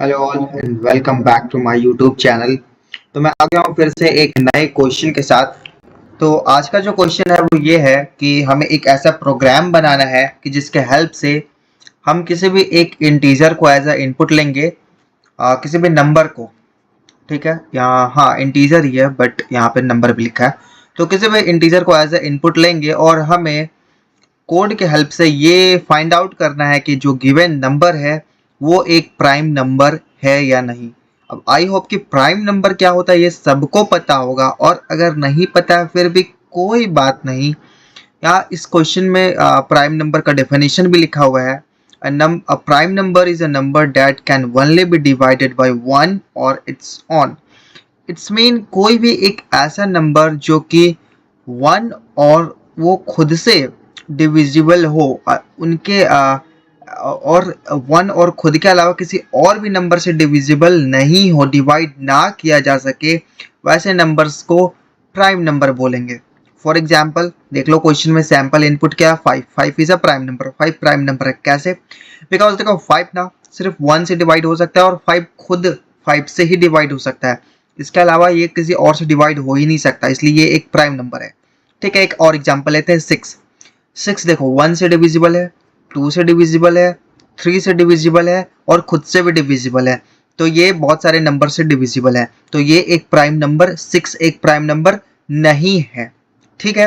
Hello all and welcome back to my YouTube channel. तो मैं आ गया हूँ फिर से एक नए क्वेश्चन के साथ। तो आज का जो क्वेश्चन है वो ये है कि हमें एक ऐसा प्रोग्राम बनाना है कि जिसके हेल्प से हम किसी भी एक इंटीजर को एज अ इनपुट लेंगे, किसी भी नंबर को। ठीक है, यहाँ हाँ इंटीजर ही है बट यहाँ पे नंबर भी लिखा है। तो किसी भी इंटीजर को एज अ इनपुट लेंगे और हमें कोड के हेल्प से ये फाइंड आउट करना है कि जो गिवन नंबर है वो एक प्राइम नंबर है या नहीं। अब आई होप कि प्राइम नंबर क्या होता है ये सबको पता होगा, और अगर नहीं पता है फिर भी कोई बात नहीं। यहाँ इस क्वेश्चन में प्राइम नंबर का डेफिनेशन भी लिखा हुआ है। A prime number is a number that can only be divided by one or its own. It's mean कोई भी एक ऐसा नंबर जो कि वन और वो खुद से डिविजिबल हो, उनके और वन और खुद के अलावा किसी और भी नंबर से डिविजिबल नहीं हो, डिवाइड ना किया जा सके, वैसे नंबर्स को प्राइम नंबर बोलेंगे। फॉर एग्जाम्पल देख लो, क्वेश्चन में सैम्पल इनपुट क्या है, 5। 5 is a prime number. 5 prime number है। कैसे? बिकॉज देखो 5 ना सिर्फ 1 से डिवाइड हो सकता है और 5 खुद 5 से ही डिवाइड हो सकता है। इसके अलावा ये किसी और से डिवाइड हो ही नहीं सकता, इसलिए ये एक प्राइम नंबर है। ठीक है, एक और एग्जांपल लेते हैं। 6। 6 देखो 1 से डिविजिबल है, 2 से डिविजिबल है, 3 से डिविजिबल है और खुद से भी डिविजिबल है। तो ये बहुत सारे नंबर से डिविजिबल है, तो ये एक प्राइम नंबर 6 एक प्राइम नंबर नहीं है। ठीक है,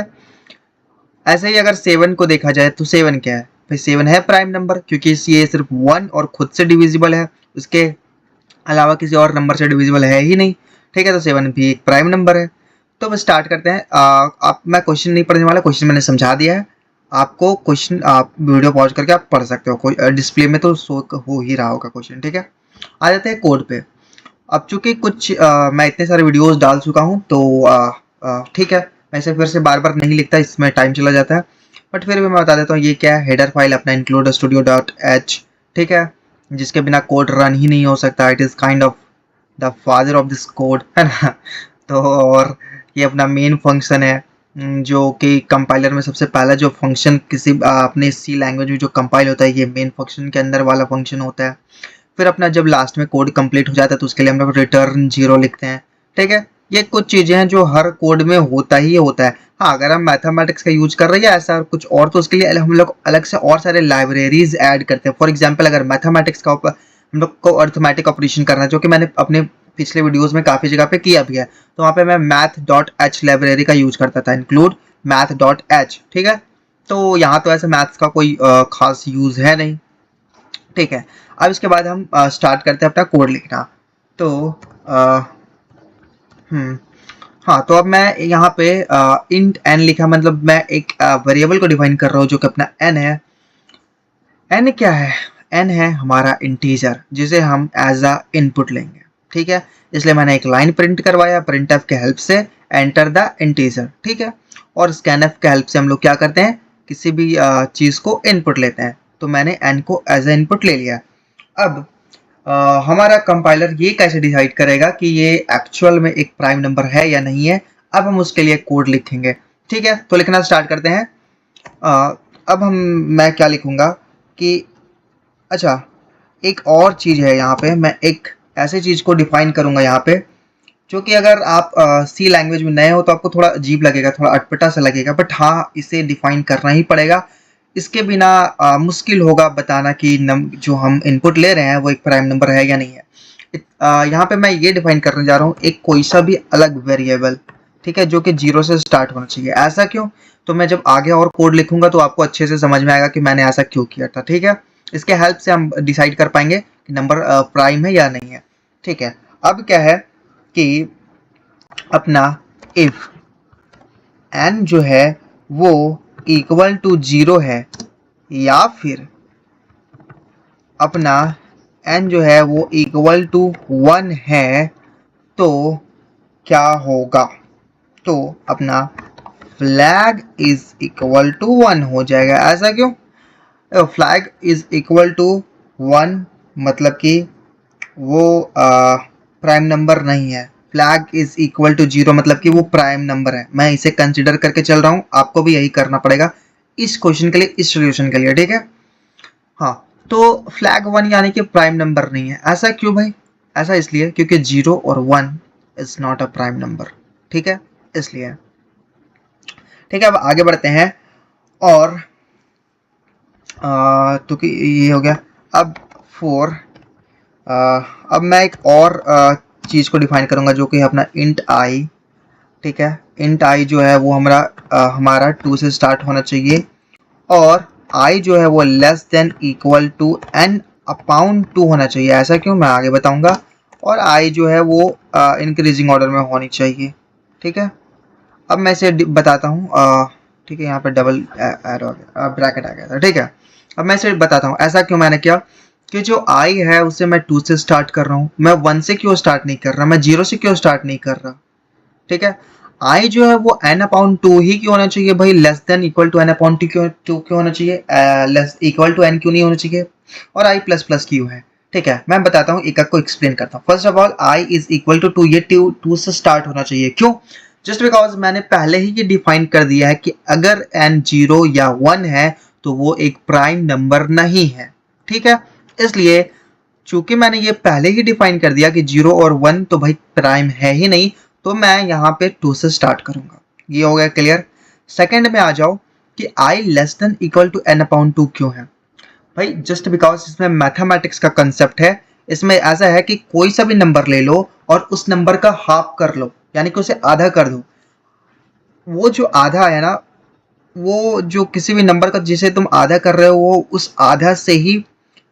ऐसे ही अगर 7 को देखा जाए तो 7 क्या है भाई? 7 है प्राइम नंबर, क्योंकि ये सिर्फ 1 और खुद से डिविजिबल है, उसके अलावा किसी और नंबर से डिविजिबल है ही नहीं। ठीक है, तो 7 भी एक प्राइम नंबर है। तो बस स्टार्ट करते हैं। आप मैं क्वेश्चन नहीं पढ़ने वाला, क्वेश्चन मैंने समझा दिया है आपको। क्वेश्चन आप वीडियो पॉज करके आप पढ़ सकते हो, कोई डिस्प्ले में तो शो हो ही रहा होगा क्वेश्चन। ठीक है, आ जाते हैं कोड पे। अब चूंकि कुछ मैं इतने सारे वीडियोस डाल चुका हूँ तो ठीक है, मैं इसे फिर से बार बार नहीं लिखता, इसमें टाइम चला जाता है। बट फिर भी मैं बता देता हूँ ये क्या है। हेडर फाइल अपना include studio.h। ठीक है, जिसके बिना कोड रन ही नहीं हो सकता। It is kind of the father of this code, है ना। तो और ये अपना मेन फंक्शन है, जो कि कंपाइलर में सबसे पहला जो फंक्शन किसी अपने सी लैंग्वेज में जो कंपाइल होता है, ये मेन फंक्शन के अंदर वाला फंक्शन होता है। फिर अपना जब लास्ट में कोड कंप्लीट हो जाता है तो उसके लिए हम लोग रिटर्न 0 लिखते हैं। ठीक है, ये कुछ चीज़ें हैं जो हर कोड में होता ही होता है। हाँ, अगर हम मैथमेटिक्स का यूज कर रहे हैं या ऐसा कुछ और, तो उसके लिए हम लोग अलग से और सारे लाइब्रेरीज ऐड करते हैं। फॉर एग्जाम्पल अगर मैथमेटिक्स का हम लोग को अर्थमेटिक ऑपरेशन करना है, जो कि मैंने अपने पिछले वीडियोस में काफ़ी जगह पे किया भी है, तो वहाँ पे मैं math.h लाइब्रेरी का यूज करता था, इंक्लूड math.h। ठीक है, तो यहाँ तो ऐसे मैथ्स का कोई खास यूज है नहीं। ठीक है, अब इसके बाद हम स्टार्ट करते हैं अपना कोड लिखना। तो आ, हाँ, तो अब मैं यहाँ पे इंट n लिखा, मतलब मैं एक वेरिएबल को डिफाइन कर रहा हूँ जो कि अपना n है। n क्या है? n है हमारा इंटीजर, जिसे हम एज अ इनपुट लेंगे। ठीक है, इसलिए मैंने एक लाइन प्रिंट करवाया printf के हेल्प से, एंटर द इंटीजर। ठीक है, और scanf के हेल्प से हम लोग क्या करते हैं, किसी भी चीज़ को इनपुट लेते हैं। तो मैंने n को एज अ इनपुट ले लिया। अब हमारा कंपाइलर ये कैसे डिसाइड करेगा कि ये एक्चुअल में एक प्राइम नंबर है या नहीं है? अब हम उसके लिए कोड लिखेंगे। ठीक है, तो लिखना स्टार्ट करते हैं। अब मैं क्या लिखूंगा कि अच्छा, एक और चीज़ है यहाँ पे, मैं एक ऐसे चीज़ को डिफाइन करूंगा यहाँ पे, जो कि अगर आप सी लैंग्वेज में नए हो तो आपको थोड़ा अजीब लगेगा, थोड़ा अटपटा सा लगेगा, बट हाँ इसे डिफाइन करना ही पड़ेगा। इसके बिना मुश्किल होगा बताना कि जो हम इनपुट ले रहे हैं वो एक प्राइम नंबर है या नहीं है। यहाँ पे मैं ये डिफाइन करने जा रहा हूँ एक कोई सा भी अलग वेरिएबल। ठीक है, जो कि 0 से स्टार्ट होना चाहिए। ऐसा क्यों? तो मैं जब आगे और कोड लिखूंगा तो आपको अच्छे से समझ में आएगा कि मैंने ऐसा क्यों किया था। ठीक है, इसके हेल्प से हम डिसाइड कर पाएंगे कि नंबर प्राइम है या नहीं है। ठीक है, अब क्या है कि अपना इफ n जो है वो इक्वल टू 0 है, या फिर अपना n जो है वो इक्वल टू 1 है, तो क्या होगा? तो अपना फ्लैग इज इक्वल टू 1 हो जाएगा। ऐसा क्यों? फ्लैग इज इक्वल टू 1 मतलब कि वो प्राइम नंबर नहीं है। फ्लैग इज इक्वल टू 0 मतलब कि वो प्राइम नंबर है। मैं इसे कंसिडर करके चल रहा हूँ, आपको भी यही करना पड़ेगा इस क्वेश्चन के लिए, इस सोल्यूशन के लिए। ठीक है, हाँ, तो फ्लैग 1 यानी कि प्राइम नंबर नहीं है। ऐसा क्यों भाई? ऐसा इसलिए क्योंकि 0 और 1 is not a prime number. ठीक है, इसलिए। ठीक है, अब आगे बढ़ते हैं। और तो कि ये हो गया। अब 4, अब मैं एक और चीज़ को डिफाइन करूंगा जो कि अपना इंट आई। ठीक है, इंट आई जो है वो हमारा 2 से स्टार्ट होना चाहिए, और आई जो है वो less than equal to N upon 2 होना चाहिए। ऐसा क्यों, मैं आगे बताऊंगा। और आई जो है वो इंक्रीजिंग ऑर्डर में होनी चाहिए। ठीक है, अब मैं इसे बताता हूँ। ठीक है, यहाँ पे डबल एरो आ गया, ब्रैकेट आ गया था। ठीक है, अब मैं इसे बताता हूँ ऐसा क्यों मैंने किया। कि जो आई है उसे मैं 2 से स्टार्ट कर रहा हूँ, मैं 1 से क्यों स्टार्ट नहीं कर रहा, मैं 0 से क्यों स्टार्ट नहीं कर रहा। ठीक है, आई जो है वो n अपॉन 2 ही क्यों होना चाहिए भाई, less than equal to n upon two क्यों होना चाहिए, लेस इक्वल टू n क्यों नहीं होना चाहिए, और आई प्लस प्लस क्यों है। ठीक है, मैं बताता हूँ, एक को एक्सप्लेन करता हूँ। First of all I is equal to 2, ये 2 से स्टार्ट होना चाहिए। क्यों? जस्ट बिकॉज मैंने पहले ही ये डिफाइन कर दिया है कि अगर n 0 या 1 है तो वो एक प्राइम नंबर नहीं है। ठीक है, इसलिए चूंकि मैंने ये पहले ही डिफाइन कर दिया कि 0 और 1 तो भाई प्राइम है ही नहीं, तो मैं यहाँ पे 2 से स्टार्ट करूंगा। ये हो गया क्लियर। सेकंड में आ जाओ कि i less than equal to n upon 2 क्यों है भाई, जस्ट बिकॉज इसमें मैथमेटिक्स का कंसेप्ट है। इसमें ऐसा है कि कोई सा भी नंबर ले लो और उस नंबर का हाफ कर लो, यानी कि उसे आधा कर दो। वो जो आधा है ना, वो जो किसी भी नंबर का जिसे तुम आधा कर रहे हो वो उस आधा से ही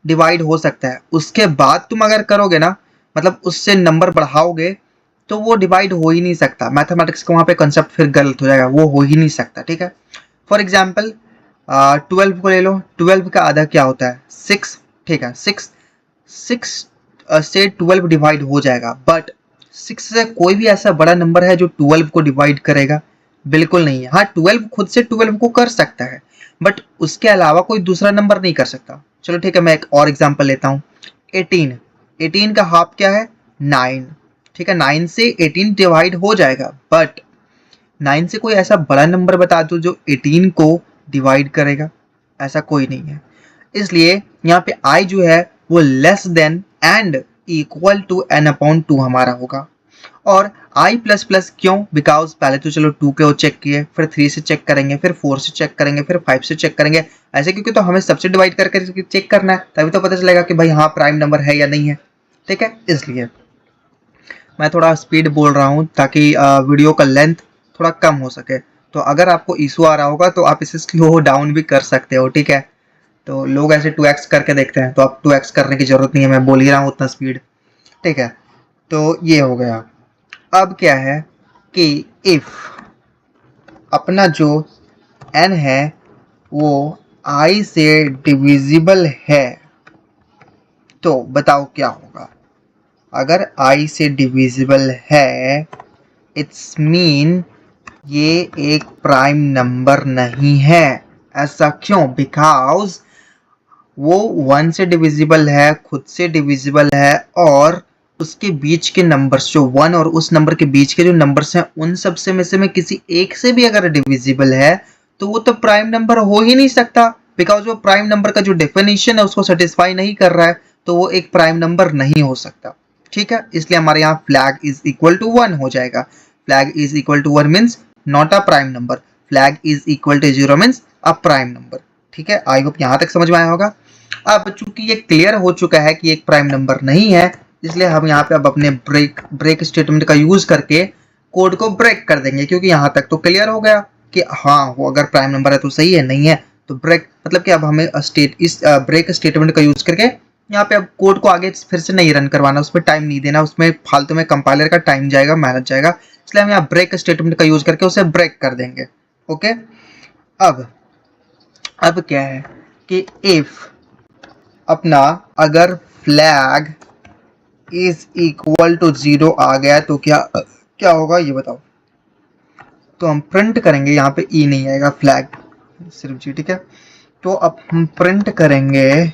डिवाइड हो सकता है। उसके बाद तुम अगर करोगे ना, मतलब उससे नंबर बढ़ाओगे, तो वो डिवाइड हो ही नहीं सकता। मैथमेटिक्स का वहाँ पे कंसेप्ट फिर गलत हो जाएगा, वो हो ही नहीं सकता। ठीक है, फॉर एग्जाम्पल 12 को ले लो। 12 का आधा क्या होता है, 6। ठीक है, 6 से 12 डिवाइड हो जाएगा, बट 6 से कोई भी ऐसा बड़ा नंबर है जो 12 को डिवाइड करेगा? बिल्कुल नहीं है। हाँ, 12 खुद से 12 को कर सकता है, बट उसके अलावा कोई दूसरा नंबर नहीं कर सकता। चलो ठीक है, मैं एक और एग्जांपल लेता हूँ। 18, 18 का हाफ क्या है, 9। ठीक है, 9 से 18 डिवाइड हो जाएगा, बट 9 से कोई ऐसा बड़ा नंबर बता दो जो 18 को डिवाइड करेगा? ऐसा कोई नहीं है। इसलिए यहाँ पे i जो है वो less than and equal to n upon 2 हमारा होगा। और i प्लस प्लस क्यों? बिकॉज पहले तो चलो 2 के वो चेक किए, फिर 3 से चेक करेंगे, फिर 4 से चेक करेंगे, फिर 5 से चेक करेंगे। ऐसे क्योंकि तो हमें सबसे डिवाइड करके चेक करना है, तभी तो पता चलेगा कि भाई हाँ प्राइम नंबर है या नहीं है। ठीक है, इसलिए मैं थोड़ा स्पीड बोल रहा हूँ ताकि वीडियो का लेंथ थोड़ा कम हो सके। तो अगर आपको इशू आ रहा होगा तो आप इसे स्लो डाउन भी कर सकते हो। ठीक है, तो लोग ऐसे 2x करके देखते हैं, तो आप 2x करने की जरूरत नहीं है, मैं बोल ही रहा हूँ उतना स्पीड। ठीक है, तो ये हो गया। अब क्या है कि इफ अपना जो n है वो i से डिविजिबल है, तो बताओ क्या होगा। अगर i से डिविजिबल है, इट्स मीन ये एक प्राइम नंबर नहीं है। ऐसा क्यों? बिकॉज वो 1 से डिविजिबल है, खुद से डिविजिबल है, और उसके बीच के नंबर्स जो 1 और उस नंबर के बीच के जो नंबर्स हैं उन सब से में से मैं किसी एक से भी अगर डिविजिबल है तो वो तो प्राइम नंबर हो ही नहीं सकता। बिकॉज वो प्राइम नंबर का जो डेफिनेशन है उसको सेटिस्फाई नहीं कर रहा है, तो वो एक प्राइम नंबर नहीं हो सकता। ठीक है, इसलिए हमारे यहाँ फ्लैग इज इक्वल टू 1 हो जाएगा। Flag is equal to 1 means not a prime number, flag is equal to 0 means a prime number. ठीक है, आई होप यहाँ तक समझ में आया होगा। अब चूंकि ये क्लियर हो चुका है कि एक प्राइम नंबर नहीं है, इसलिए हम यहाँ पे अब अपने ब्रेक स्टेटमेंट का यूज करके कोड को ब्रेक कर देंगे, क्योंकि यहाँ तक तो क्लियर हो गया कि हाँ वो अगर प्राइम नंबर है तो सही है, नहीं है तो ब्रेक। मतलब कि अब हमें इस ब्रेक स्टेटमेंट का यूज करके यहाँ पे अब कोड को आगे फिर से नहीं रन करवाना, उसमें टाइम नहीं देना, उसमें फालतू में कंपाइलर का टाइम जाएगा, मेहनत जाएगा। इसलिए हम यहाँ ब्रेक स्टेटमेंट का यूज करके उसे ब्रेक कर देंगे। ओके, अब क्या है कि इफ अपना अगर फ्लैग इज इक्वल टू 0 आ गया तो क्या क्या होगा ये बताओ। तो हम प्रिंट करेंगे, यहाँ पे ई नहीं आएगा, फ्लैग सिर्फ जी। ठीक है, तो अब हम प्रिंट करेंगे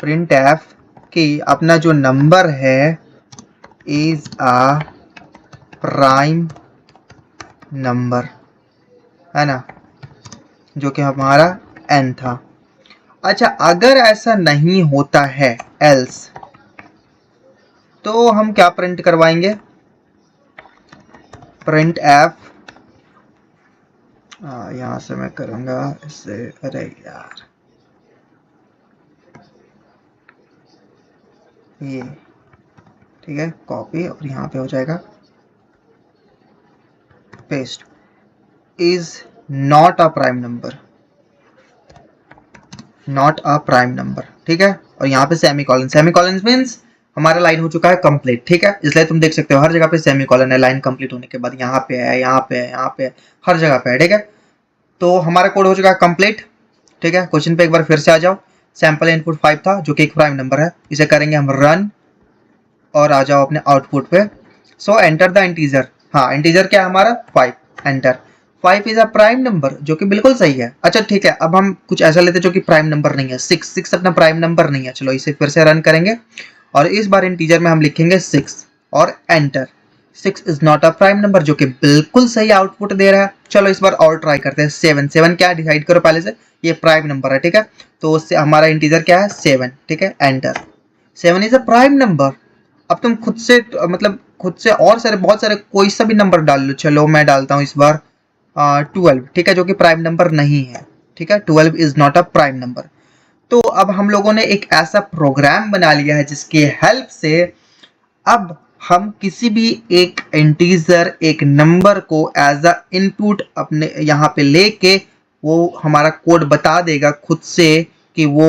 प्रिंट एफ कि अपना जो नंबर है इज अ प्राइम नंबर, है ना, जो कि हमारा n था। अच्छा, अगर ऐसा नहीं होता है एल्स, तो हम क्या प्रिंट करवाएंगे? प्रिंट एफ, यहां से मैं करूंगा इससे, अरे यार ये ठीक है, कॉपी और यहाँ पे हो जाएगा paste, is not a prime number, not a prime number, ठीक है। और यहाँ पे सेमीकोलन, सेमीकोलन मींस हमारा लाइन हो चुका है कंप्लीट, ठीक है। इसलिए तुम देख सकते हो हर जगह पे सेमीकोलन है, लाइन कंप्लीट होने के बाद यहाँ पे है, यहाँ पे है, यहाँ पे है, हर जगह पे है, ठीक है। तो हमारा कोड हो चुका है कंप्लीट, ठीक है। क्वेश्चन पे एक बार फिर से आ जाओ। सैंपल इनपुट 5 था जो कि एक प्राइम नंबर है, इसे करेंगे हम रन और आ जाओ अपने आउटपुट पे। सो एंटर द इंटीजर, हाँ इंटीजर क्या है हमारा 5, enter. 5 is a prime number, जो कि बिल्कुल सही है। अच्छा ठीक है, अब हम कुछ ऐसा लेते हैं जो कि प्राइम नंबर नहीं है। 6 अपना प्राइम नंबर नहीं है। चलो इसे फिर से रन करेंगे और इस बार इंटीजर में हम लिखेंगे 6 और enter. 6 is not a prime number, जो कि बिल्कुल सही आउटपुट दे रहा है। चलो इस बार और ट्राई करते हैं। 7, 7 क्या डिसाइड करो पहले से, ये प्राइम नंबर है, ठीक है। तो उससे हमारा इंटीजर क्या है 7, ठीक है, enter. 7 is a prime number. अब तुम खुद से मतलब खुद से और सारे बहुत सारे कोई सा भी नंबर डाल लो। चलो मैं डालता हूँ इस बार 12, ठीक है, जो कि प्राइम नंबर नहीं है, ठीक है। 12 is not a prime number. तो अब हम लोगों ने एक ऐसा प्रोग्राम बना लिया है जिसकी हेल्प से अब हम किसी भी एक इंटीजर, एक नंबर को एज अ इनपुट अपने यहाँ पे लेके वो हमारा कोड बता देगा खुद से कि वो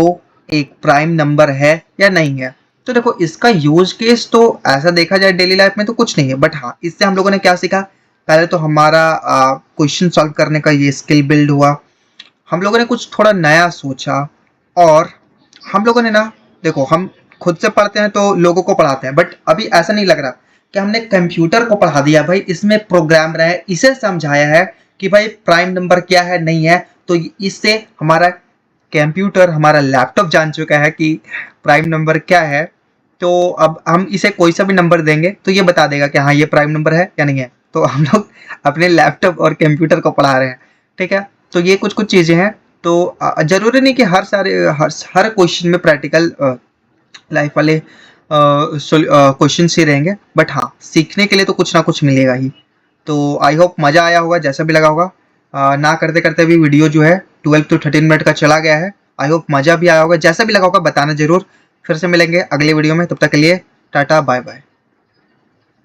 एक प्राइम नंबर है या नहीं है। तो देखो इसका यूज केस तो ऐसा देखा जाए डेली लाइफ में तो कुछ नहीं है, बट हाँ इससे हम लोगों ने क्या सीखा, पहले तो हमारा क्वेश्चन सॉल्व करने का ये स्किल बिल्ड हुआ। हम लोगों ने कुछ थोड़ा नया सोचा और हम लोगों ने ना, देखो हम खुद से पढ़ते हैं तो लोगों को पढ़ाते हैं, बट अभी ऐसा नहीं लग रहा कि हमने कंप्यूटर को पढ़ा दिया भाई, इसमें प्रोग्राम रहा है, इसे समझाया है कि भाई प्राइम नंबर क्या है नहीं है। तो इससे हमारा कंप्यूटर, हमारा लैपटॉप जान चुका है कि प्राइम नंबर क्या है। तो अब हम इसे कोई सा भी नंबर देंगे तो ये बता देगा कि हाँ ये प्राइम नंबर है या नहीं है। तो हम लोग अपने लैपटॉप और कंप्यूटर को पढ़ा रहे हैं, ठीक है। तो ये कुछ कुछ चीज़ें हैं। तो जरूरी नहीं कि हर क्वेश्चन में प्रैक्टिकल लाइफ वाले क्वेश्चन ही रहेंगे, बट हाँ सीखने के लिए तो कुछ ना कुछ मिलेगा ही। तो आई होप मज़ा आया होगा, जैसा भी लगा होगा। ना करते करते भी वीडियो जो है 12 to 13 मिनट का चला गया है। आई होप मज़ा भी आया होगा, जैसा भी लगा होगा बताना जरूर। फिर से मिलेंगे अगले वीडियो में, तब तक के लिए टाटा बाय बाय।